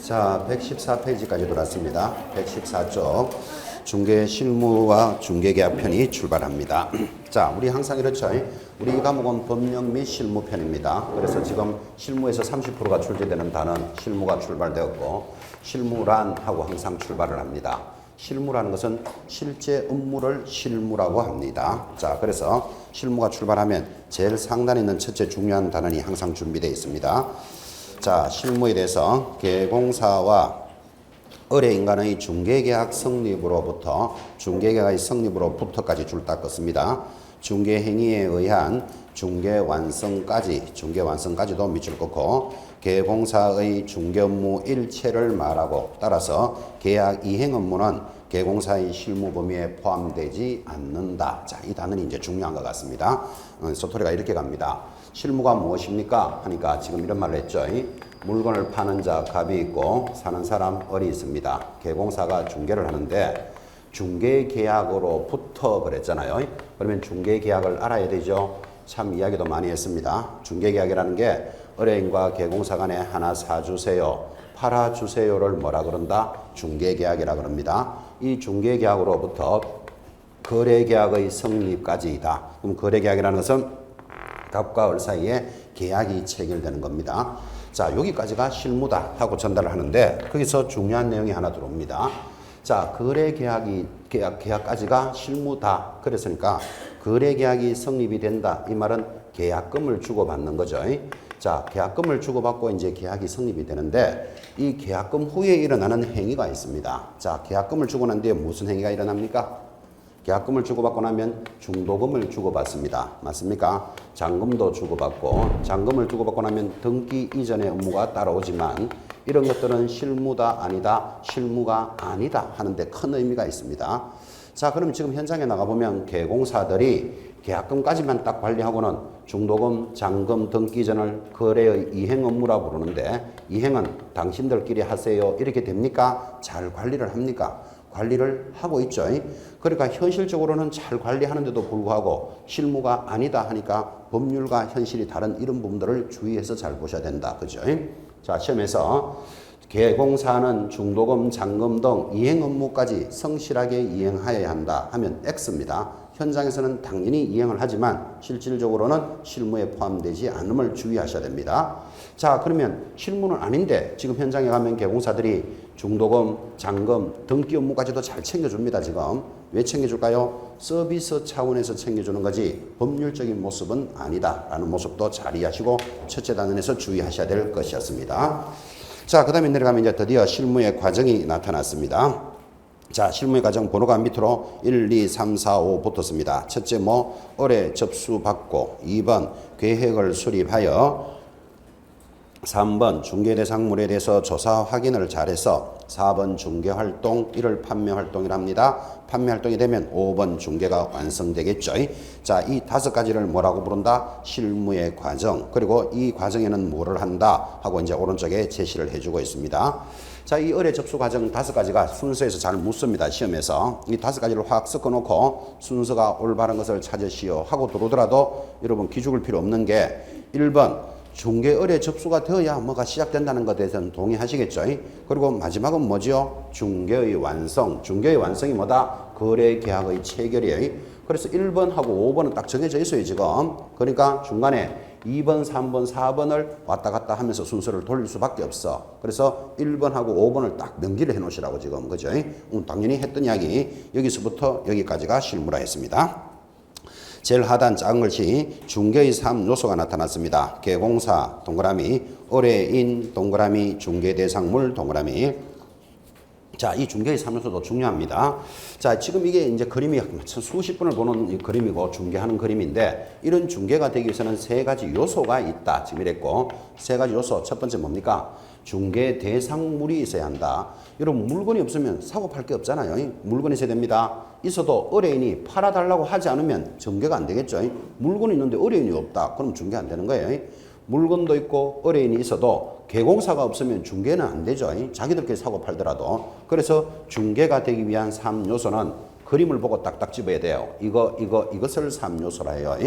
자, 114페이지까지 돌았습니다. 114쪽 중개 실무와 중개계약 편이 출발합니다. 자, 우리 항상 이렇죠. 우리 이 과목은 법령 및 실무 편입니다. 그래서 지금 실무에서 30%가 출제되는 단은 실무가 출발되었고 실무란 하고 항상 출발을 합니다. 실무라는 것은 실제 업무를 실무라고 합니다. 자, 그래서 실무가 출발하면 제일 상단에 있는 첫째 중요한 단원이 항상 준비되어 있습니다. 자, 실무에 대해서 개공사와 의뢰인간의 중개계약 성립으로부터 중개계약의 성립으로부터까지 줄 닦았습니다. 중개행위에 의한 중개완성까지도 밑줄 긋고 개공사의 중개업무 일체를 말하고 따라서 계약 이행 업무는 개공사의 실무 범위에 포함되지 않는다. 자, 이 단어는 이제 중요한 것 같습니다. 소토리가 이렇게 갑니다. 실무가 무엇입니까? 하니까 지금 이런 말을 했죠. 물건을 파는 자 갑이 있고 사는 사람 을이 있습니다. 개공사가 중개를 하는데 중개계약으로부터 그랬잖아요. 그러면 중개계약을 알아야 되죠. 참 이야기도 많이 했습니다. 중개계약이라는 게 의뢰인과 개공사 간에 하나 사주세요, 팔아주세요를 뭐라 그런다? 중개계약이라 그럽니다. 이 중개계약으로부터 거래계약의 성립까지이다. 그럼 거래계약이라는 것은 갑과 을 사이에 계약이 체결되는 겁니다. 자, 여기까지가 실무다 하고 전달을 하는데 거기서 중요한 내용이 하나 들어옵니다. 자, 계약까지가 실무다. 그랬으니까 거래계약이 성립이 된다. 이 말은 계약금을 주고받는 거죠. 자, 계약금을 주고받고 이제 계약이 성립이 되는데 이 계약금 후에 일어나는 행위가 있습니다. 자, 계약금을 주고 난 뒤에 무슨 행위가 일어납니까? 계약금을 주고받고 나면 중도금을 주고받습니다. 맞습니까? 잔금도 주고받고 잔금을 주고받고 나면 등기 이전의 업무가 따라오지만 이런 것들은 실무다 아니다, 실무가 아니다 하는데 큰 의미가 있습니다. 자, 그럼 지금 현장에 나가보면 개공사들이 계약금까지만 딱 관리하고는 중도금, 잔금, 등기 이전을 거래의 이행 업무라 부르는데 이행은 당신들끼리 하세요. 이렇게 됩니까? 잘 관리를 합니까? 관리를 하고 있죠. 그러니까 현실적으로는 잘 관리하는데도 불구하고 실무가 아니다 하니까 법률과 현실이 다른 이런 부분들을 주의해서 잘 보셔야 된다. 그죠? 자, 시험에서 개공사는 중도금, 잔금 등 이행 업무까지 성실하게 이행하여야 한다 하면 X입니다. 현장에서는 당연히 이행을 하지만 실질적으로는 실무에 포함되지 않음을 주의하셔야 됩니다. 자, 그러면 실무는 아닌데 지금 현장에 가면 개공사들이 중도금, 잔금, 등기 업무까지도 잘 챙겨줍니다. 지금 왜 챙겨줄까요? 서비스 차원에서 챙겨주는 거지 법률적인 모습은 아니다 라는 모습도 잘 이해하시고 첫째 단원에서 주의하셔야 될 것이었습니다. 자, 그 다음에 내려가면 이제 드디어 실무의 과정이 나타났습니다. 자, 실무의 과정 번호가 밑으로 1, 2, 3, 4, 5 붙었습니다. 첫째 의뢰 접수받고 2번 계획을 수립하여 3번 중개대상물에 대해서 조사 확인을 잘해서 4번 중개활동, 이를 판매활동이랍니다. 판매활동이 되면 5번 중개가 완성되겠죠. 자, 이 5가지를 뭐라고 부른다? 실무의 과정. 그리고 이 과정에는 뭐를 한다? 하고 이제 오른쪽에 제시를 해주고 있습니다. 자, 이 의뢰 접수 과정 5가지가 순서에서 잘 묻습니다. 시험에서. 이 5가지를 확 섞어놓고 순서가 올바른 것을 찾으시오 하고 들어오더라도 여러분 기죽을 필요 없는 게 1번 중개 의뢰 접수가 되어야 뭐가 시작된다는 것에 대해서는 동의하시겠죠. 그리고 마지막은 뭐죠? 중개의 완성. 중개의 완성이 뭐다? 거래 계약의 체결이에요. 그래서 1번하고 5번은 딱 정해져 있어요, 지금. 그러니까 중간에 2번, 3번, 4번을 왔다 갔다 하면서 순서를 돌릴 수밖에 없어. 그래서 1번하고 5번을 딱 명기를 해 놓으시라고 지금. 그죠? 당연히 했던 이야기. 여기서부터 여기까지가 실무라 했습니다. 제일 하단 작은 글씨 중개의 3요소가 나타났습니다. 개공사 동그라미, 의뢰인 동그라미, 중개대상물 동그라미. 자, 이 중개의 3요소도 중요합니다. 자, 지금 이게 이제 그림이 수십 분을 보는 이 그림이고 중개하는 그림인데 이런 중개가 되기 위해서는 3가지 요소가 있다. 지금 이랬고 3가지 요소. 첫 번째 뭡니까? 중개 대상물이 있어야 한다. 여러분 물건이 없으면 사고 팔 게 없잖아요. 물건이 있어야 됩니다. 있어도 의뢰인이 팔아달라고 하지 않으면 전개가 안 되겠죠. 물건이 있는데 의뢰인이 없다. 그럼 중개 안 되는 거예요. 물건도 있고 의뢰인이 있어도 개공사가 없으면 중개는 안 되죠. 자기들끼리 사고 팔더라도. 그래서 중개가 되기 위한 3요소는 그림을 보고 딱딱 집어야 돼요. 이것을 3요소라 해요.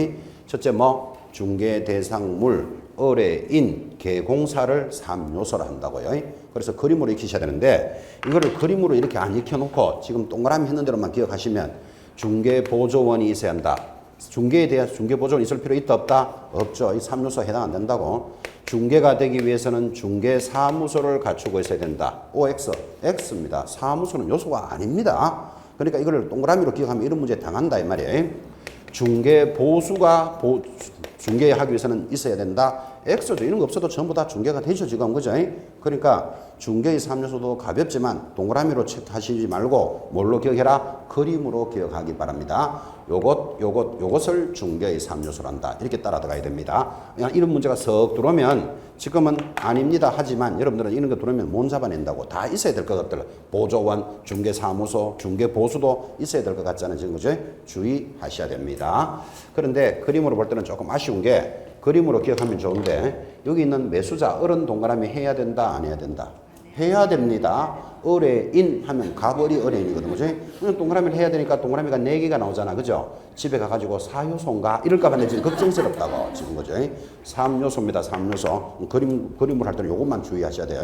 첫째 뭐 중개 대상물, 의뢰인, 개공사를 3요소라 한다고요. 그래서 그림으로 익히셔야 되는데 이거를 그림으로 이렇게 안 익혀놓고 지금 동그라미 했는 대로만 기억하시면 중개보조원이 있어야 한다. 중개에 대한 중개보조원이 있을 필요 있다 없다? 없죠. 이 3요소 해당 안 된다고. 중개가 되기 위해서는 중개사무소를 갖추고 있어야 된다. OX, X입니다. 사무소는 요소가 아닙니다. 그러니까 이걸 동그라미로 기억하면 이런 문제 당한다 이 말이에요. 중개보수가 중개하기 위해서는 있어야 된다. X죠. 이런 거 없어도 전부 다 중개가 되죠 지금 그죠? 그러니까 중개의 3요소도 가볍지만 동그라미로 체크하시지 말고 뭘로 기억해라? 그림으로 기억하기 바랍니다. 요것을 중개의 3요소란다. 이렇게 따라 들어가야 됩니다. 그냥 이런 문제가 석 들어오면 지금은 아닙니다. 하지만 여러분들은 이런 거 들어오면 못 잡아낸다고. 다 있어야 될 것 같더라. 보조원, 중개사무소, 중개보수도 있어야 될 것 같잖아요. 지금 그죠? 주의하셔야 됩니다. 그런데 그림으로 볼 때는 조금 아쉬운 게 그림으로 기억하면 좋은데 여기 있는 매수자, 어른 동그라미 해야 된다, 안 해야 된다? 해야 됩니다. 의뢰인 하면 가벌이 의뢰인이거든, 그죠? 동그라미를 해야 되니까 동그라미가 4개가 나오잖아, 그죠? 집에 가가지고 4요소인가? 이럴까봐 내 지금 걱정스럽다고, 지금, 그죠? 3요소입니다, 3요소. 그림을 할 때는 요것만 주의하셔야 돼요.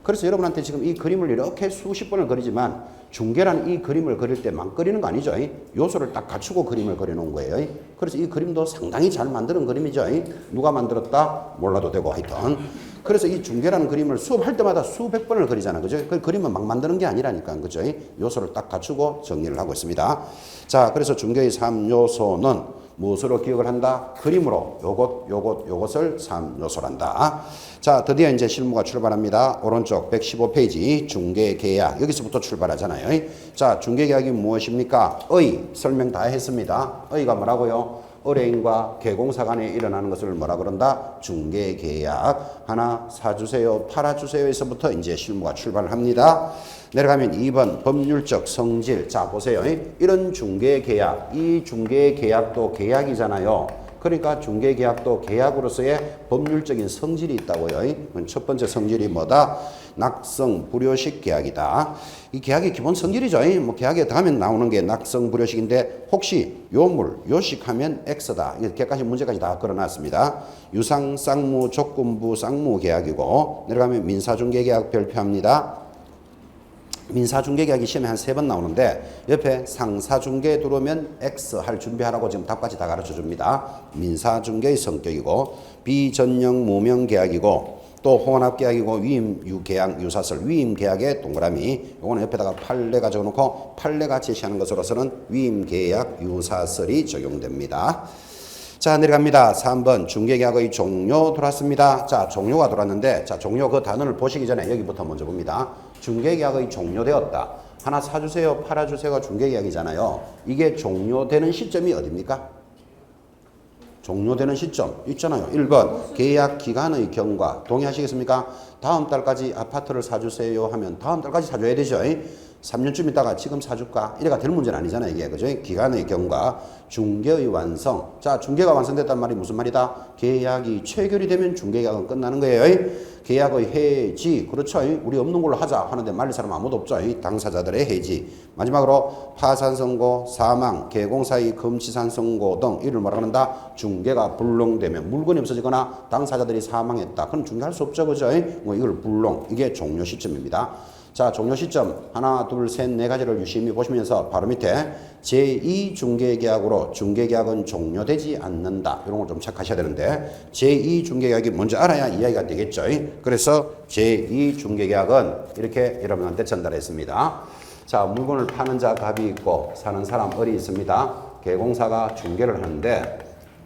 그래서 여러분한테 지금 이 그림을 이렇게 수십 번을 그리지만 중개란 이 그림을 그릴 때 막 그리는 거 아니죠? 요소를 딱 갖추고 그림을 그려놓은 거예요. 그래서 이 그림도 상당히 잘 만드는 그림이죠. 누가 만들었다? 몰라도 되고 하여튼. 그래서 이 중개라는 그림을 수업할 때마다 수백 번을 그리잖아. 그죠? 그 그림은 막 만드는 게 아니라니까. 그죠? 요소를 딱 갖추고 정리를 하고 있습니다. 자, 그래서 중개의 3요소는 무엇으로 기억을 한다? 그림으로 요것을 3요소란다. 자, 드디어 이제 실무가 출발합니다. 오른쪽 115페이지 중개계약 여기서부터 출발하잖아요. 자, 중개계약이 무엇입니까? 설명 다 했습니다. 의가 뭐라고요? 의뢰인과 개공사 간에 일어나는 것을 뭐라 그런다? 중개계약. 하나 사주세요, 팔아주세요에서부터 이제 실무가 출발을 합니다. 내려가면 2번 법률적 성질. 자, 보세요. 이런 중개계약, 이 중개계약도 계약이잖아요. 그러니까 중개계약도 계약으로서의 법률적인 성질이 있다고요. 첫 번째 성질이 뭐다? 낙성 불효식 계약이다. 이 계약의 기본 성질이죠. 뭐 계약에 다음에 나오는 게 낙성 불효식인데 혹시 요물 요식하면 X다. 이렇게까지 문제까지 다 걸어놨습니다. 유상 쌍무 조건부 쌍무 계약이고 내려가면 민사중개계약 별표합니다. 민사중개계약이 시험에 한 3번 나오는데 옆에 상사중개 들어오면 X 할 준비하라고 지금 답까지 다 가르쳐 줍니다. 민사중개의 성격이고 비전형 무명계약이고 또 혼합계약이고 위임유계약 유사설 위임계약의 동그라미 요거는 옆에다가 판례가 적어놓고 판례가 제시하는 것으로서는 위임계약 유사설이 적용됩니다. 자, 내려갑니다. 3번 중개계약의 종료 돌았습니다. 자, 종료가 돌았는데 자, 종료 그 단어를 보시기 전에 여기부터 먼저 봅니다. 중개계약의 종료되었다. 하나 사주세요, 팔아주세요가 중개계약이잖아요. 이게 종료되는 시점이 어딥니까? 종료되는 시점 있잖아요. 1번 계약 기간의 경과 동의하시겠습니까? 다음 달까지 아파트를 사주세요 하면 다음 달까지 사줘야 되죠. 3년쯤 있다가 지금 사줄까? 이래가 될 문제는 아니잖아요. 이게 그죠? 기간의 경과 중개의 완성. 자, 중개가 완성됐단 말이 무슨 말이다? 계약이 체결이 되면 중개계약은 끝나는 거예요. 계약의 해지. 그렇죠. 우리 없는 걸로 하자 하는데 말릴 사람 아무도 없죠. 당사자들의 해지. 마지막으로 파산 선고, 사망, 개공사의 금치산 선고 등 이를 뭐라 그런다? 중개가 불능되면 물건이 없어지거나 당사자들이 사망했다. 그럼 중개할 수 없죠. 그죠? 뭐 이걸 불능. 이게 종료 시점입니다. 자, 종료 시점 하나, 둘, 셋, 네 가지를 유심히 보시면서 바로 밑에 제2중개계약으로 중개계약은 종료되지 않는다. 이런 걸 좀 체크하셔야 되는데 제2중개계약이 뭔지 알아야 이해가 되겠죠. 그래서 제2중개계약은 이렇게 여러분한테 전달했습니다. 자, 물건을 파는 자 갑이 있고 사는 사람 을이 있습니다. 개공사가 중개를 하는데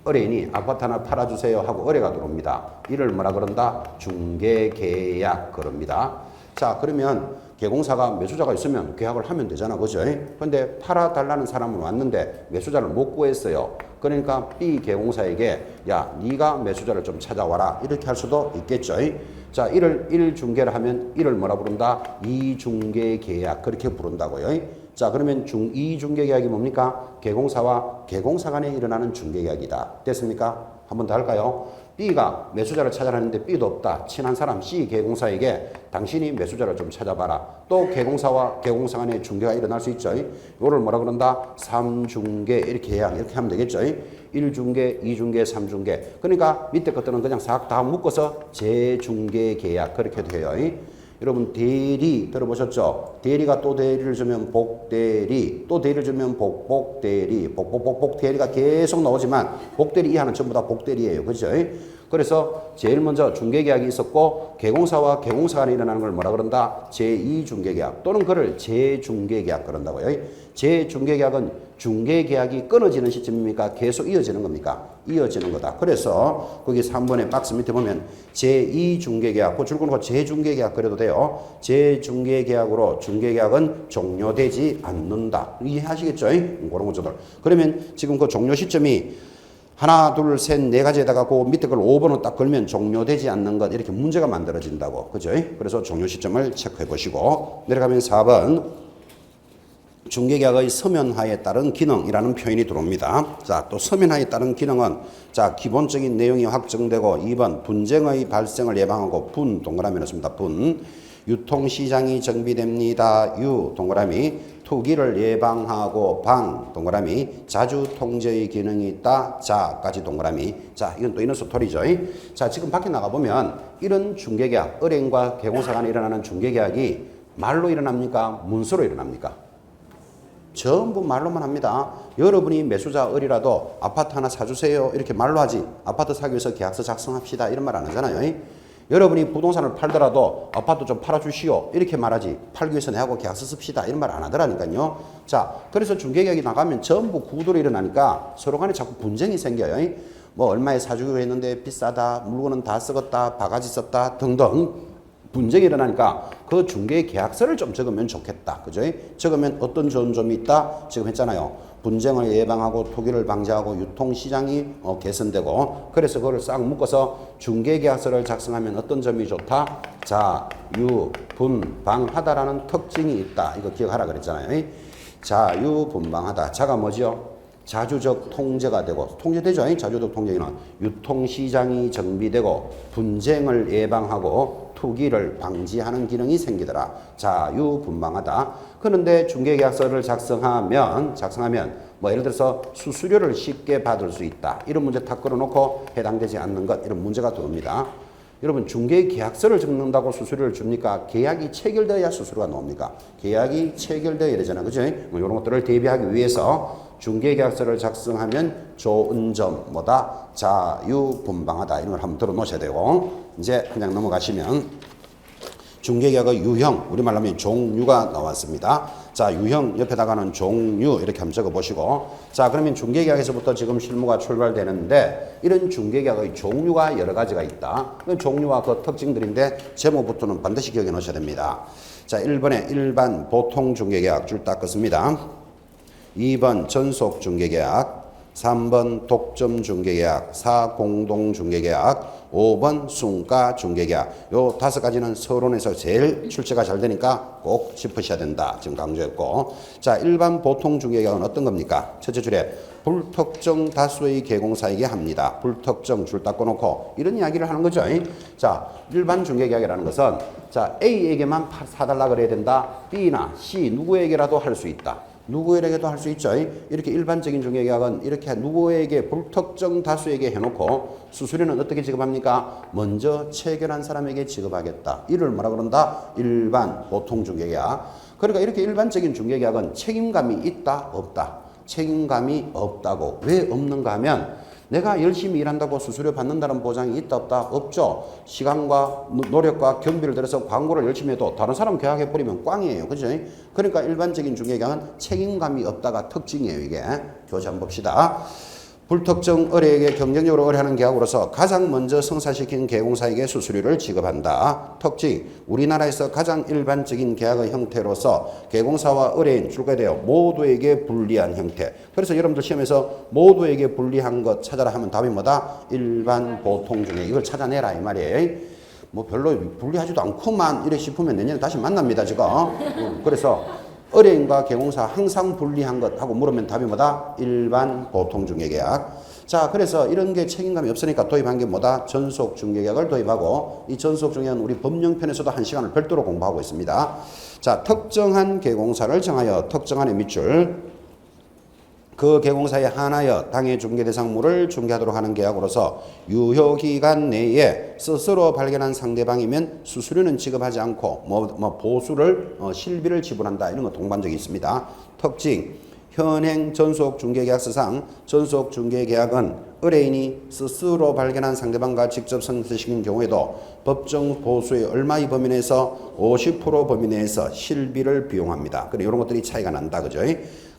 의뢰인이 아파트 하나 팔아주세요 하고 의뢰가 들어옵니다. 이를 뭐라 그런다? 중개계약 그럽니다. 자, 그러면 개공사가 매수자가 있으면 계약을 하면 되잖아. 그죠? 근데 팔아달라는 사람은 왔는데 매수자를 못 구했어요. 그러니까 B 개공사에게 야, 네가 매수자를 좀 찾아와라. 이렇게 할 수도 있겠죠. 자, 이를 1중개를 하면 이를 뭐라 부른다? 2중개계약. 그렇게 부른다고요. 자, 그러면 2중개계약이 뭡니까? 개공사와 개공사 간에 일어나는 중개계약이다. 됐습니까? 한 번 더 할까요? B가 매수자를 찾아라는데 B도 없다. 친한 사람 C 계공사에게 당신이 매수자를 좀 찾아봐라. 또 계공사와 계공사 간의 중개가 일어날 수 있죠. 이거를 뭐라 그런다? 3중개 이렇게 해야 이렇게 하면 되겠죠. 1중개, 2중개, 3중개. 그러니까 밑에 것들은 그냥 싹 다 묶어서 재중개 계약 그렇게 돼요. 여러분 대리 들어보셨죠? 대리가 또 대리를 주면 복대리, 또 대리를 주면 복복대리, 복복복복 대리가 계속 나오지만 복대리 이하는 전부 다 복대리예요. 그죠? 그래서 제일 먼저 중개계약이 있었고 계공사와 계공사 간에 일어나는 걸 뭐라 그런다? 제2중개계약 또는 그를 재중개계약 그런다고요. 재중개계약은 중개계약이 끊어지는 시점입니까? 계속 이어지는 겁니까? 이어지는 거다. 그래서 거기 3번의 박스 밑에 보면 제2중개계약 그 줄거놓고 재중개계약 그래도 돼요. 재중개계약으로 중개계약은 종료되지 않는다. 이해하시겠죠? 그런 것들. 그러면 지금 그 종료 시점이 하나, 둘, 셋, 네 가지에다가 그 밑에 걸 5번을 딱 걸면 종료되지 않는 것 이렇게 문제가 만들어진다고. 그죠? 그래서 종료 시점을 체크해 보시고 내려가면 4번 중개계약의 서면화에 따른 기능이라는 표현이 들어옵니다. 자, 또 서면화에 따른 기능은 자, 기본적인 내용이 확정되고 2번 분쟁의 발생을 예방하고 분 동그라미 넣습니다. 분 유통시장이 정비됩니다. 유 동그라미 투기를 예방하고 방 동그라미 자주 통제의 기능이 있다. 자까지 동그라미. 자, 이건 또 이런 스토리죠. 자, 지금 밖에 나가보면 이런 중개계약 은행과 계공사 간에 일어나는 중개계약이 말로 일어납니까? 문서로 일어납니까? 전부 말로만 합니다. 여러분이 매수자 을이라도 아파트 하나 사주세요 이렇게 말로 하지 아파트 사기 위해서 계약서 작성합시다 이런 말 안 하잖아요. 여러분이 부동산을 팔더라도 아파트 좀 팔아주시오 이렇게 말하지 팔기 위해서 내하고 계약서 씁시다 이런 말 안 하더라니까요. 자, 그래서 중개계약이 나가면 전부 구두로 일어나니까 서로 간에 자꾸 분쟁이 생겨요. 뭐 얼마에 사주기로 했는데 비싸다, 물건은 다 썩었다, 바가지 썼다 등등 분쟁이 일어나니까 그 중개 계약서를 좀 적으면 좋겠다. 그죠? 적으면 어떤 좋은 점이 있다? 지금 했잖아요. 분쟁을 예방하고 토기를 방지하고 유통시장이 개선되고 그래서 그걸 싹 묶어서 중개 계약서를 작성하면 어떤 점이 좋다? 자, 유, 분, 방하다라는 특징이 있다. 이거 기억하라 그랬잖아요. 자, 유, 분방하다. 자가 뭐죠? 자주적 통제가 되고 통제되죠. 자주적 통제는 유통시장이 정비되고 분쟁을 예방하고 투기를 방지하는 기능이 생기더라. 자유분방하다. 그런데 중개계약서를 작성하면 뭐 예를 들어서 수수료를 쉽게 받을 수 있다. 이런 문제 탁 걸어놓고 해당되지 않는 것 이런 문제가 들어옵니다. 여러분 중개계약서를 적는다고 수수료를 줍니까? 계약이 체결되어야 수수료가 나옵니까? 계약이 체결되어야 되잖아요. 그죠? 뭐 이런 것들을 대비하기 위해서 중개계약서를 작성하면 좋은 점 뭐다? 자유분방하다. 이런 걸 한번 들어놓으셔야 되고 이제 그냥 넘어가시면 중개계약의 유형 우리말로 하면 종류가 나왔습니다. 자, 유형 옆에다가는 종류 이렇게 한번 적어보시고 자, 그러면 중개계약에서부터 지금 실무가 출발되는데 이런 중개계약의 종류가 여러 가지가 있다. 그 종류와 그 특징들인데 제목부터는 반드시 기억해 놓으셔야 됩니다. 자, 1번에 일반 보통 중개계약 줄 딱 긋습니다. 2번 전속 중개계약, 3번 독점 중개계약, 4 공동 중개계약, 5번 순가 중개계약. 요 5가지는 서론에서 제일 출제가 잘 되니까 꼭 짚으셔야 된다. 지금 강조했고. 자, 일반 보통 중개계약은 어떤 겁니까? 첫째 줄에 불특정 다수의 계공사에게 합니다. 불특정 줄 닦고 놓고 이런 이야기를 하는 거죠. 자, 일반 중개계약이라는 것은 자, A에게만 사달라 그래야 된다. B나 C 누구에게라도 할 수 있다. 누구에게도 할 수 있죠. 이렇게 일반적인 중개계약은 이렇게 누구에게 불특정 다수에게 해놓고 수수료는 어떻게 지급합니까? 먼저 체결한 사람에게 지급하겠다. 이를 뭐라 그런다? 일반 보통 중개계약. 그러니까 이렇게 일반적인 중개계약은 책임감이 있다? 없다? 책임감이 없다고. 왜 없는가 하면 내가 열심히 일한다고 수수료 받는다는 보장이 있다 없다? 없죠. 시간과 노력과 경비를 들여서 광고를 열심히 해도 다른 사람 계약해버리면 꽝이에요. 그죠? 그러니까 일반적인 중개계약은 책임감이 없다가 특징이에요. 이게. 교재 한번 봅시다. 불특정 의뢰에게 경쟁적으로 의뢰하는 계약으로서 가장 먼저 성사시킨 계공사에게 수수료를 지급한다. 특징, 우리나라에서 가장 일반적인 계약의 형태로서 계공사와 의뢰인 줄거에 대해 모두에게 불리한 형태. 그래서 여러분들 시험에서 모두에게 불리한 것 찾아라 하면 답이 뭐다? 일반 보통 중에 이걸 찾아내라 이 말이에요. 뭐 별로 불리하지도 않고만 이래 싶으면 내년에 다시 만납니다 지금. 그래서 의뢰인과 계공사 항상 불리한 것 하고 물으면 답이 뭐다? 일반 보통 중개계약. 자, 그래서 이런 게 책임감이 없으니까 도입한 게 뭐다? 전속 중개계약을 도입하고 이 전속 중개는 우리 법령편에서도 한 시간을 별도로 공부하고 있습니다. 자, 특정한 계공사를 정하여 특정한의 밑줄 그 계공사에 한하여 당해 중개 대상물을 중개하도록 하는 계약으로서 유효기간 내에 스스로 발견한 상대방이면 수수료는 지급하지 않고 보수를 실비를 지불한다. 이런 거 동반적이 있습니다. 특징 현행 전속중개계약서상 전속중개계약은 의뢰인이 스스로 발견한 상대방과 직접 성사시킨 경우에도 법정 보수의 얼마의 범위 내에서 50% 범위 내에서 실비를 비용합니다. 그래 이런 것들이 차이가 난다, 그죠?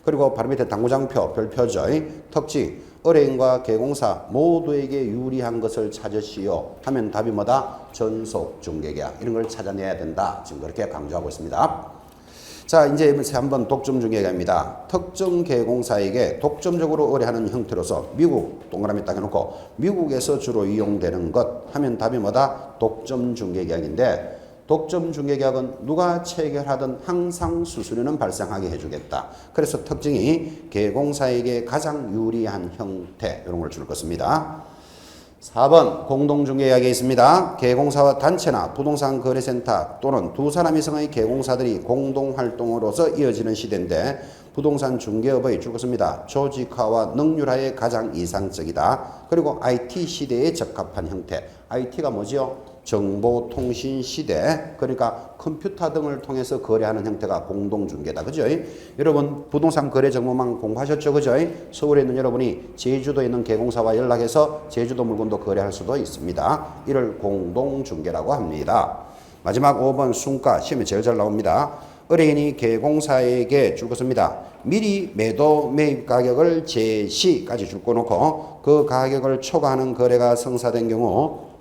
그리고 바로 밑에 당구장표 별표죠. 특징 의뢰인과 계공사 모두에게 유리한 것을 찾으시오 하면 답이 뭐다? 전속중개계약 이런 걸 찾아내야 된다. 지금 그렇게 강조하고 있습니다. 자, 이제 한번 독점 중개계약입니다. 특정 계공사에게 독점적으로 의뢰하는 형태로서 미국 동그라미 딱 해놓고 미국에서 주로 이용되는 것 하면 답이 뭐다? 독점 중개계약인데 독점 중개계약은 누가 체결하든 항상 수수료는 발생하게 해주겠다. 그래서 특징이 계공사에게 가장 유리한 형태 이런 걸 줄 것입니다. 4번 공동중개계약이 있습니다. 계공사와 단체나 부동산 거래센터 또는 두 사람 이상의 계공사들이 공동활동으로서 이어지는 시대인데 부동산 중개업의 줄 것입니다. 조직화와 능률화에 가장 이상적이다. 그리고 IT 시대에 적합한 형태. IT가 뭐지요? 정보통신 시대, 그러니까 컴퓨터 등을 통해서 거래하는 형태가 공동중개다. 그죠? 여러분 부동산 거래 정보망 공부하셨죠? 그죠? 서울에 있는 여러분이 제주도에 있는 계공사와 연락해서 제주도 물건도 거래할 수도 있습니다. 이를 공동중개라고 합니다. 마지막 5번 순가 시험에 제일 잘 나옵니다. 의뢰인이 계공사에게 줄 것입니다. 미리 매도 매입 가격을 제시까지 줄 거놓고 그 가격을 초과하는 거래가 성사된 경우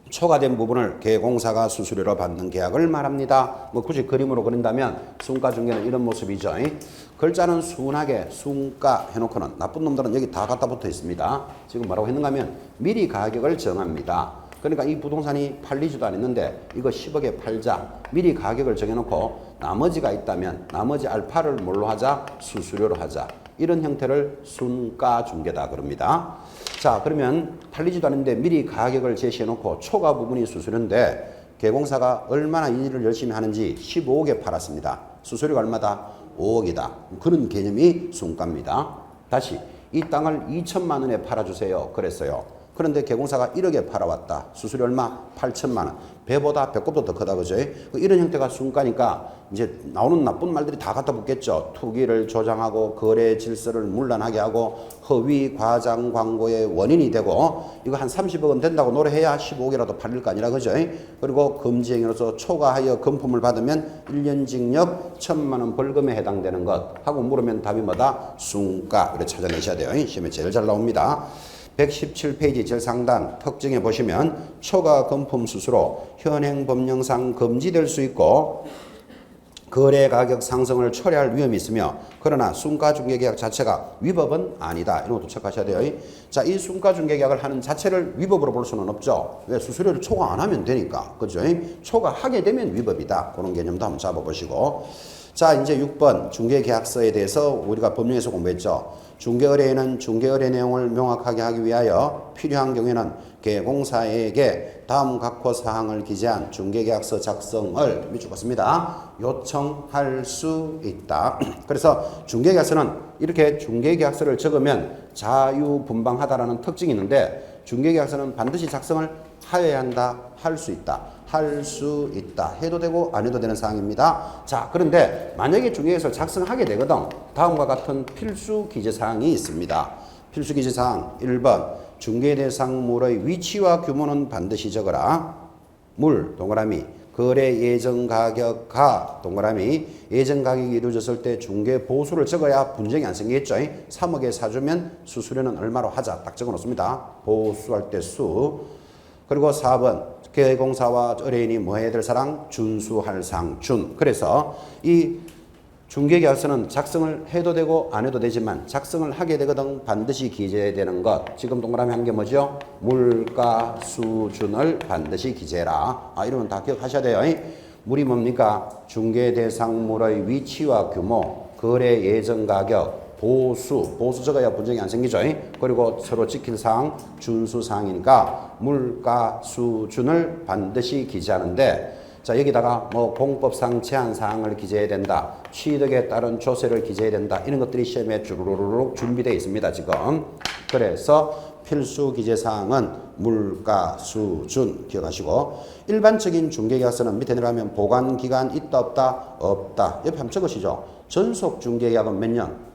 초과된 부분을 계공사가 수수료로 받는 계약을 말합니다. 뭐 굳이 그림으로 그린다면 순가 중개는 이런 모습이죠. 글자는 순하게 순가 해놓고는 나쁜 놈들은 여기 다 갖다 붙어 있습니다. 지금 뭐라고 했는가 하면 미리 가격을 정합니다. 그러니까 이 부동산이 팔리지도 않았는데 이거 10억에 팔자. 미리 가격을 정해놓고 나머지가 있다면 나머지 알파를 뭘로 하자? 수수료로 하자. 이런 형태를 순가 중개다 그럽니다. 자, 그러면 팔리지도 않는데 미리 가격을 제시해놓고 초과 부분이 수수료인데 계공사가 얼마나 일을 열심히 하는지 15억에 팔았습니다. 수수료가 얼마다? 5억이다. 그런 개념이 순가입니다. 다시 이 땅을 2천만 원에 팔아주세요. 그랬어요. 그런데 계공사가 1억에 팔아왔다. 수수료 얼마? 8천만 원. 배보다 배꼽도 더 크다, 그죠? 이런 형태가 순가니까 이제 나오는 나쁜 말들이 다 갖다 붙겠죠. 투기를 조장하고 거래 질서를 문란하게 하고 허위 과장 광고의 원인이 되고 이거 한 30억은 된다고 노래해야 15억이라도 팔릴 거 아니라, 그죠? 그리고 금지행위로서 초과하여 금품을 받으면 1년 징역 1,000만 원 벌금에 해당되는 것 하고 물으면 답이 뭐다? 순가. 그래 찾아내셔야 돼요. 시험에 제일 잘 나옵니다. 117페이지 제일 상단 특징에 보시면 초과 금품 수수로 현행 법령상 금지될 수 있고 거래 가격 상승을 초래할 위험이 있으며 그러나 순가중개계약 자체가 위법은 아니다. 이런 것도 체크하셔야 돼요. 자, 이 순가중개계약을 하는 자체를 위법으로 볼 수는 없죠. 왜? 수수료를 초과 안 하면 되니까. 그죠? 초과하게 되면 위법이다. 그런 개념도 한번 잡아보시고. 자, 이제 6번 중개계약서에 대해서 우리가 법령에서 공부했죠. 중개의뢰인은 중개의뢰 내용을 명확하게 하기 위하여 필요한 경우에는 계공사에게 다음 각호 사항을 기재한 중개계약서 작성을 적었습니다. 요청할 수 있다. 그래서 중개계약서는 이렇게 중개계약서를 적으면 자유분방하다라는 특징이 있는데 중개계약서는 반드시 작성을 하여야 한다, 할 수 있다. 할 수 있다. 해도 되고 안 해도 되는 사항입니다. 자, 그런데 만약에 중개계약서를 작성하게 되거든 다음과 같은 필수 기재사항이 있습니다. 필수 기재사항 1번 중개 대상물의 위치와 규모는 반드시 적어라. 물 동그라미 거래 예정 가격 가 동그라미 예정 가격이 이루어졌을 때 중개 보수를 적어야 분쟁이 안 생기겠죠. 3억에 사주면 수수료는 얼마로 하자 딱 적어 놓습니다. 보수할 때 수. 그리고 4번 계공사와 의뢰인이 뭐 해야 될 사항? 준수할 사항 준. 그래서 이 중개계약서는 작성을 해도 되고 안 해도 되지만 작성을 하게 되거든 반드시 기재되는 것. 지금 동그라미 한 게 뭐죠? 물가 수준을 반드시 기재해라. 이러면 다 기억하셔야 돼요. 물이 뭡니까? 중개 대상물의 위치와 규모, 거래 예정 가격, 보수 적어야 분쟁이 안 생기죠. 그리고 서로 지킬 사항, 준수 사항이니까 물가 수준을 반드시 기재하는데 자 여기다가 뭐 공법상 제한 사항을 기재해야 된다. 취득에 따른 조세를 기재해야 된다. 이런 것들이 시험에 주르륵 준비되어 있습니다. 지금. 그래서 필수 기재 사항은 물가 수준 기억하시고 일반적인 중개계약서는 밑에 내려가면 보관 기간 있다 없다 없다. 옆에 한번 적으시죠. 전속 중개계약은 몇 년?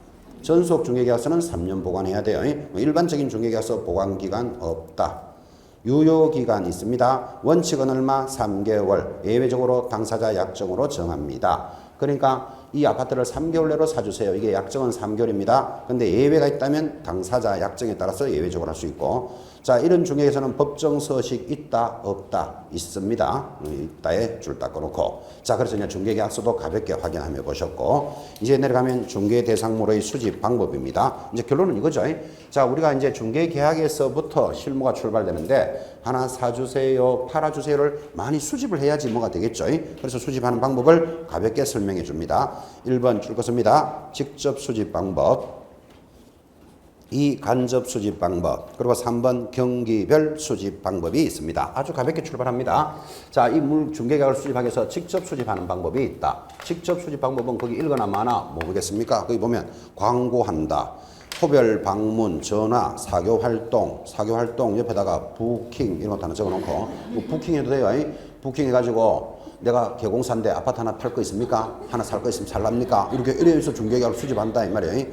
전속 중개계약서는 3년 보관해야 돼요. 일반적인 중개계약서 보관기간 없다. 유효기간 있습니다. 원칙은 얼마? 3개월. 예외적으로 당사자 약정으로 정합니다. 그러니까 이 아파트를 3개월 내로 사주세요. 이게 약정은 3개월입니다. 근데 예외가 있다면 당사자 약정에 따라서 예외적으로 할 수 있고 자 이런 중에서는 법정 서식 있다 없다 있습니다. 있다에 줄 닦아놓고 자 그래서 이제 중개계약서도 가볍게 확인하며 보셨고 이제 내려가면 중개 대상물의 수집 방법입니다. 이제 결론은 이거죠. 자 우리가 이제 중개계약에서부터 실무가 출발되는데 하나 사주세요 팔아주세요를 많이 수집을 해야지 뭐가 되겠죠. 그래서 수집하는 방법을 가볍게 설명해 줍니다. 1번 줄 것입니다. 직접 수집 방법 2. 간접 수집 방법 그리고 3번 경기별 수집 방법이 있습니다. 아주 가볍게 출발합니다. 자, 이 중개계약을 수집하기 위해서 직접 수집하는 방법이 있다. 직접 수집 방법은 거기 읽거나 마나 모르겠습니까? 거기 보면 광고한다. 호별 방문, 전화, 사교활동 옆에다가 부킹 이런 거 하나 적어놓고 뭐 부킹해도 돼요. 부킹 해가지고 내가 개공사인데 아파트 하나 팔 거 있습니까? 하나 살 거 있으면 살랍니까? 이렇게 이래서 중개계약을 수집한다 이 말이에요.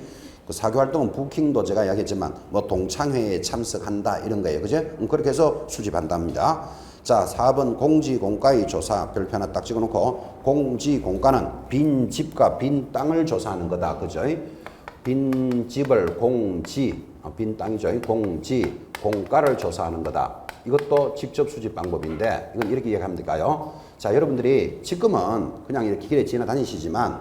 그 사교활동은 부킹도 제가 이야기했지만 뭐 동창회에 참석한다 이런 거예요. 그죠? 그렇게 해서 수집한답니다. 자 4번 공지공가의 조사 별표 하나 딱 찍어놓고 공지공가는 빈 집과 빈 땅을 조사하는 거다. 그죠? 빈 집을 빈 땅이죠. 공지 공가를 조사하는 거다. 이것도 직접 수집 방법인데 이건 이렇게 이해하면 될까요? 자 여러분들이 지금은 그냥 이렇게 길에 지나다니시지만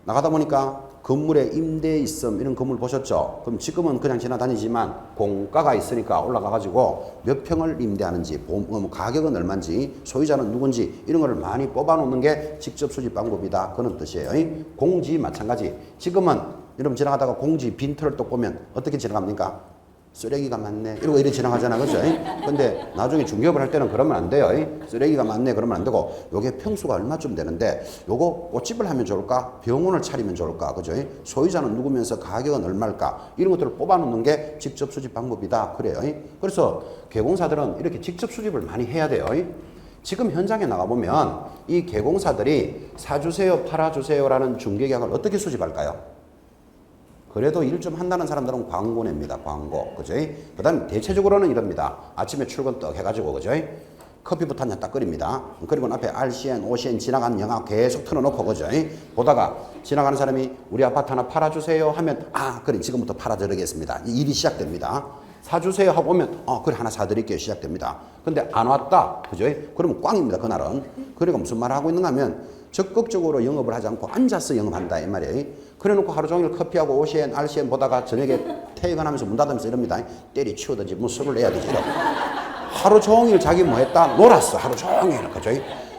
나가다 보니까 건물에 임대 있음 이런 건물 보셨죠? 그럼 지금은 그냥 지나다니지만 공가가 있으니까 올라가가지고 몇 평을 임대하는지 가격은 얼마인지 소유자는 누군지 이런 거를 많이 뽑아놓는 게 직접 수집 방법이다 그런 뜻이에요. 공지 마찬가지 지금은 여러분 지나가다가 공지 빈터를 또 보면 어떻게 지나갑니까? 쓰레기가 많네 이러고 이래 지나가잖아. 그죠? 근데 나중에 중개업을 할 때는 그러면 안 돼요. 쓰레기가 많네 그러면 안 되고 요게 평수가 얼마쯤 되는데 요거 꽃집을 하면 좋을까? 병원을 차리면 좋을까? 그죠? 소유자는 누구면서 가격은 얼마일까? 이런 것들을 뽑아놓는 게 직접 수집 방법이다. 그래요. 그래서 개공사들은 이렇게 직접 수집을 많이 해야 돼요. 지금 현장에 나가보면 이 개공사들이 사주세요 팔아주세요라는 중개계약을 어떻게 수집할까요? 그래도 일 좀 한다는 사람들은 광고 냅니다. 광고. 그죠? 그 다음 대체적으로는 이럽니다. 아침에 출근 떡 해가지고, 그죠? 커피부터 한 잔 딱 끓입니다. 그리고 앞에 RCN, OCN 지나가는 영화 계속 틀어놓고, 그죠? 보다가 지나가는 사람이 우리 아파트 하나 팔아주세요 하면, 그래, 지금부터 팔아드리겠습니다. 일이 시작됩니다. 사주세요 하고 오면, 그래, 하나 사드릴게요. 시작됩니다. 근데 안 왔다. 그죠? 그러면 꽝입니다. 그날은. 그러니까 무슨 말을 하고 있는가 하면, 적극적으로 영업을 하지 않고 앉아서 영업한다 이 말이에요. 그래놓고 하루 종일 커피하고 OCN, RCN 보다가 저녁에 퇴근하면서 문 닫으면서 이럽니다. 때리치우든지 뭐 술을 내야 되지. 하루 종일 자기 뭐 했다? 놀았어. 하루 종일. 그죠?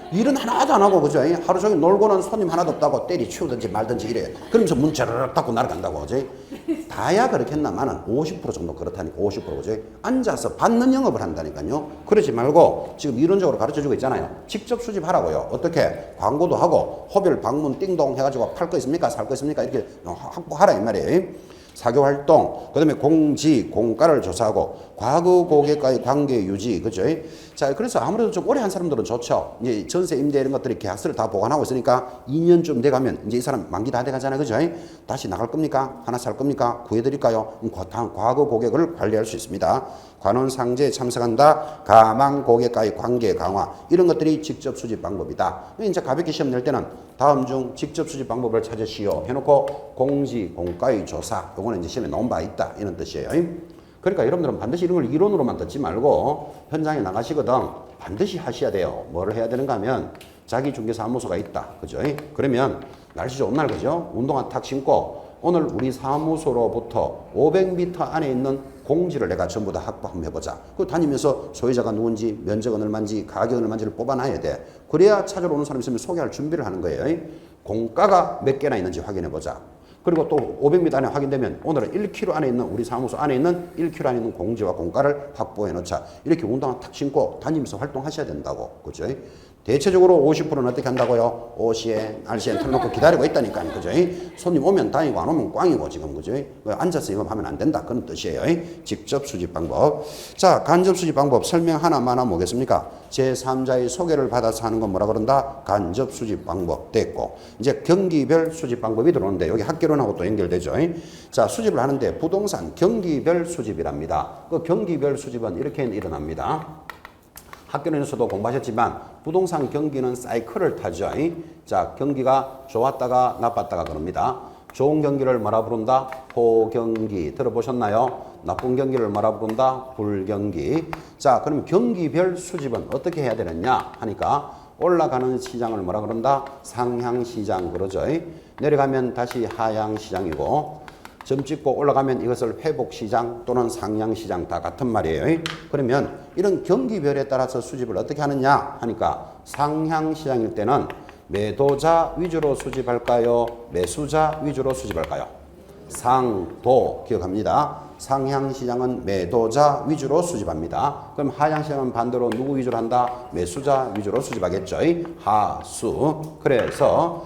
일은 하나도 안 하고, 그죠? 하루 종일 놀고는 손님 하나도 없다고 때리치우든지 말든지 이래. 그러면서 문 자르륵 닫고 날아간다고, 그죠? 다야 그렇겠나마는 50% 정도 그렇다니까, 50%, 그죠? 앉아서 받는 영업을 한다니까요. 그러지 말고 지금 이론적으로 가르쳐 주고 있잖아요. 직접 수집하라고요. 어떻게? 광고도 하고, 호별 방문 띵동 해가지고 팔 거 있습니까? 살 거 있습니까? 이렇게 확보하라, 이 말이에요. 사교활동, 그 다음에 공지, 공가를 조사하고, 과거 고객과의 관계 유지, 그죠? 자, 그래서 아무래도 좀 오래 한 사람들은 좋죠. 이제 전세 임대 이런 것들이 계약서를 다 보관하고 있으니까 2년쯤 돼가면 이제 이 사람 만기 다 돼가잖아요. 그죠? 다시 나갈 겁니까? 하나 살 겁니까? 구해드릴까요? 과거 고객을 관리할 수 있습니다. 관원상제에 참석한다. 가망 고객과의 관계 강화. 이런 것들이 직접 수집 방법이다. 이제 가볍게 시험 낼 때는 다음 중 직접 수집 방법을 찾으시오 해놓고 공지, 공가의 조사. 요거는 이제 시험에 나온 바 있다. 이런 뜻이에요. 그러니까 여러분들은 반드시 이런 걸 이론으로만 듣지 말고 현장에 나가시거든 반드시 하셔야 돼요. 뭐를 해야 되는가 하면 자기 중개사무소가 있다. 그죠? 그러면 날씨 좋은 날, 그죠? 운동화 탁 신고 오늘 우리 사무소로부터 500m 안에 있는 공지를 내가 전부 다 확보 한번 해보자. 그 다니면서 소유자가 누군지, 면적은 얼마인지, 가격은 얼마인지를 뽑아놔야 돼. 그래야 찾으러 오는 사람이 있으면 소개할 준비를 하는 거예요. 공가가 몇 개나 있는지 확인해보자. 그리고 또 500m 안에 확인되면 오늘은 1km 안에 있는 우리 사무소 안에 있는 1km 안에 있는 공지와 공가를 확보해 놓자. 이렇게 운동화 탁 신고 다니면서 활동하셔야 된다고. 그죠? 대체적으로 50%는 어떻게 한다고요? OCN, RCN 틀어놓고 기다리고 있다니까요. 그죠? 손님 오면 다니고 안 오면 꽝이고 지금. 그죠? 앉아서 이거 하면 안 된다. 그런 뜻이에요. 직접 수집 방법. 자, 간접 수집 방법 설명 하나만 하면 뭐겠습니까? 제3자의 소개를 받아서 하는 건 뭐라 그런다? 간접 수집 방법 됐고. 이제 경기별 수집 방법이 들어오는데 여기 학개론하고 또 연결되죠. 자, 수집을 하는데 부동산 경기별 수집이랍니다. 그 경기별 수집은 이렇게 일어납니다. 학교에서도 공부하셨지만 부동산 경기는 사이클을 타죠. 자, 경기가 좋았다가 나빴다가 그럽니다. 좋은 경기를 뭐라 부른다? 호경기. 들어보셨나요? 나쁜 경기를 뭐라 부른다? 불경기. 자, 그럼 경기별 수집은 어떻게 해야 되느냐 하니까 올라가는 시장을 뭐라 그런다? 상향시장 그러죠. 내려가면 다시 하향시장이고 점 찍고 올라가면 이것을 회복시장 또는 상향시장 다 같은 말이에요. 그러면 이런 경기별에 따라서 수집을 어떻게 하느냐 하니까 상향시장일 때는 매도자 위주로 수집할까요? 매수자 위주로 수집할까요? 상도 기억합니다. 상향시장은 매도자 위주로 수집합니다. 그럼 하향시장은 반대로 누구 위주로 한다? 매수자 위주로 수집하겠죠. 하수. 그래서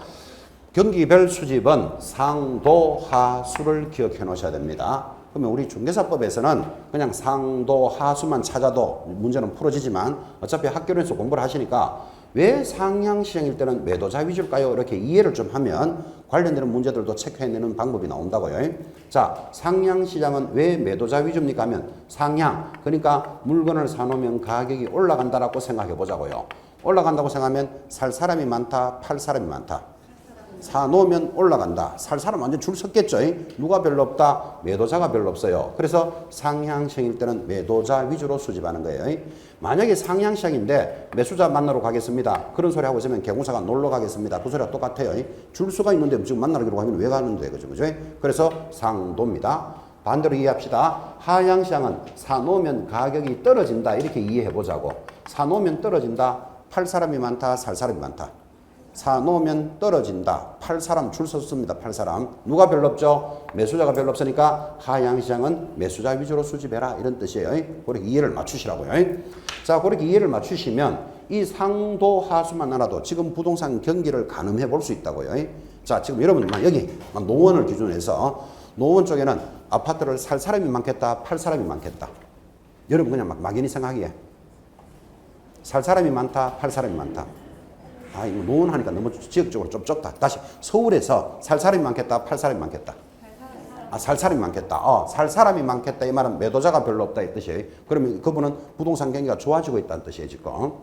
경기별 수집은 상도 하수를 기억해 놓으셔야 됩니다. 그러면 우리 중개사법에서는 그냥 상도 하수만 찾아도 문제는 풀어지지만 어차피 학교에서 공부를 하시니까 왜 상향시장일 때는 매도자 위주일까요? 이렇게 이해를 좀 하면 관련되는 문제들도 체크해내는 방법이 나온다고요. 자, 상향시장은 왜 매도자 위주입니까? 하면 상향, 그러니까 물건을 사놓으면 가격이 올라간다라고 생각해 보자고요. 올라간다고 생각하면 살 사람이 많다, 팔 사람이 많다. 사놓으면 올라간다. 살 사람 완전 줄 섰겠죠. 누가 별로 없다? 매도자가 별로 없어요. 그래서 상향시장일 때는 매도자 위주로 수집하는 거예요. 만약에 상향시장인데 매수자 만나러 가겠습니다. 그런 소리 하고 있으면 개공사가 놀러 가겠습니다. 그 소리가 똑같아요. 줄 수가 있는데 지금 만나러 가면 왜 가는데? 그죠? 그래서 상도입니다. 반대로 이해합시다. 하향시장은 사놓으면 가격이 떨어진다. 이렇게 이해해 보자고. 사놓으면 떨어진다. 팔 사람이 많다. 살 사람이 많다. 사놓으면 떨어진다. 팔 사람 줄 섰습니다. 팔 사람. 누가 별로 없죠? 매수자가 별로 없으니까 하향시장은 매수자 위주로 수집해라. 이런 뜻이에요. 그렇게 이해를 맞추시라고요. 자, 그렇게 이해를 맞추시면 이 상도 하수만 알아도 지금 부동산 경기를 가늠해 볼 수 있다고요. 자, 지금 여러분 여기 노원을 기준으로 해서 노원 쪽에는 아파트를 살 사람이 많겠다. 팔 사람이 많겠다. 여러분 그냥 막연히 생각하기에 살 사람이 많다. 팔 사람이 많다. 아, 이거 노원 하니까 너무 지역적으로 좀 좁다. 다시 서울에서 살 사람이 많겠다, 팔 사람이 많겠다. 아, 살 사람이 많겠다. 살 사람이 많겠다. 이 말은 매도자가 별로 없다 이 뜻이에요. 그러면 그분은 부동산 경기가 좋아지고 있다는 뜻이에요, 지금.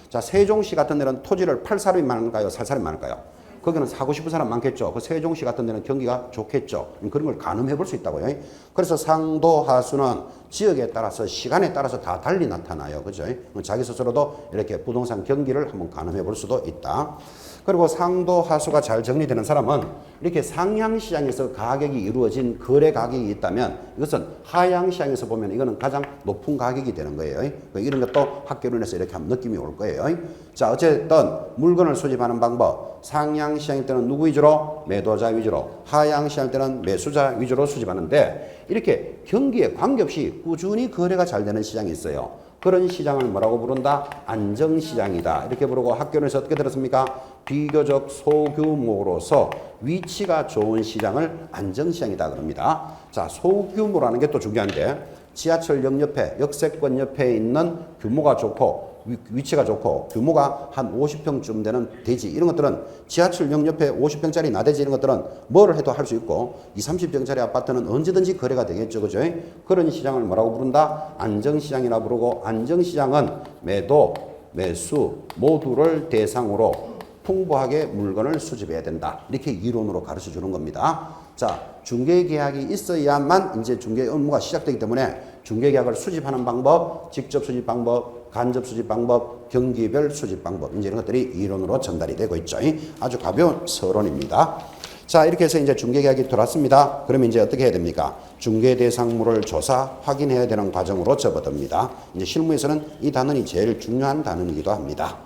자, 세종시 같은 데는 토지를 팔 사람이 많을까요, 살 사람이 많을까요? 거기는 사고 싶은 사람 많겠죠. 그 세종시 같은 데는 경기가 좋겠죠. 그런 걸 가늠해 볼 수 있다고요. 그래서 상도 하수는 지역에 따라서 시간에 따라서 다 달리 나타나요. 그죠? 자기 스스로도 이렇게 부동산 경기를 한번 가늠해 볼 수도 있다. 그리고 상도 하수가 잘 정리되는 사람은 이렇게 상향시장에서 가격이 이루어진 거래 가격이 있다면 이것은 하향시장에서 보면 이거는 가장 높은 가격이 되는 거예요. 이런 것도 학교론에서 이렇게 하면 느낌이 올 거예요. 자, 어쨌든 물건을 수집하는 방법. 상향시장일 때는 누구 위주로? 매도자 위주로. 하향시장일 때는 매수자 위주로 수집하는데 이렇게 경기에 관계없이 꾸준히 거래가 잘 되는 시장이 있어요. 그런 시장을 뭐라고 부른다? 안정시장이다. 이렇게 부르고 학교에서 어떻게 들었습니까? 비교적 소규모로서 위치가 좋은 시장을 안정시장이다 그럽니다. 자, 소규모라는 게 또 중요한데 지하철역 옆에, 역세권 옆에 있는 규모가 좋고 위치가 좋고 규모가 한 50평쯤 되는 대지 이런 것들은 지하철역 옆에 50평짜리 나대지 이런 것들은 뭐를 해도 할 수 있고 20, 30평짜리 아파트는 언제든지 거래가 되겠죠. 그죠? 그런 시장을 뭐라고 부른다? 안정시장이라 부르고 안정시장은 매도, 매수 모두를 대상으로 풍부하게 물건을 수집해야 된다. 이렇게 이론으로 가르쳐 주는 겁니다. 자, 중개계약이 있어야만 이제 중개 업무가 시작되기 때문에 중개계약을 수집하는 방법, 직접 수집 방법, 간접 수집 방법, 경기별 수집 방법 이제 이런 것들이 이론으로 전달이 되고 있죠. 아주 가벼운 서론입니다. 자, 이렇게 해서 이제 중개계약이 들어왔습니다. 그러면 이제 어떻게 해야 됩니까? 중개대상물을 조사, 확인해야 되는 과정으로 접어듭니다. 이제 실무에서는 이 단원이 제일 중요한 단원이기도 합니다.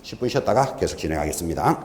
10분 쉬었다가 계속 진행하겠습니다.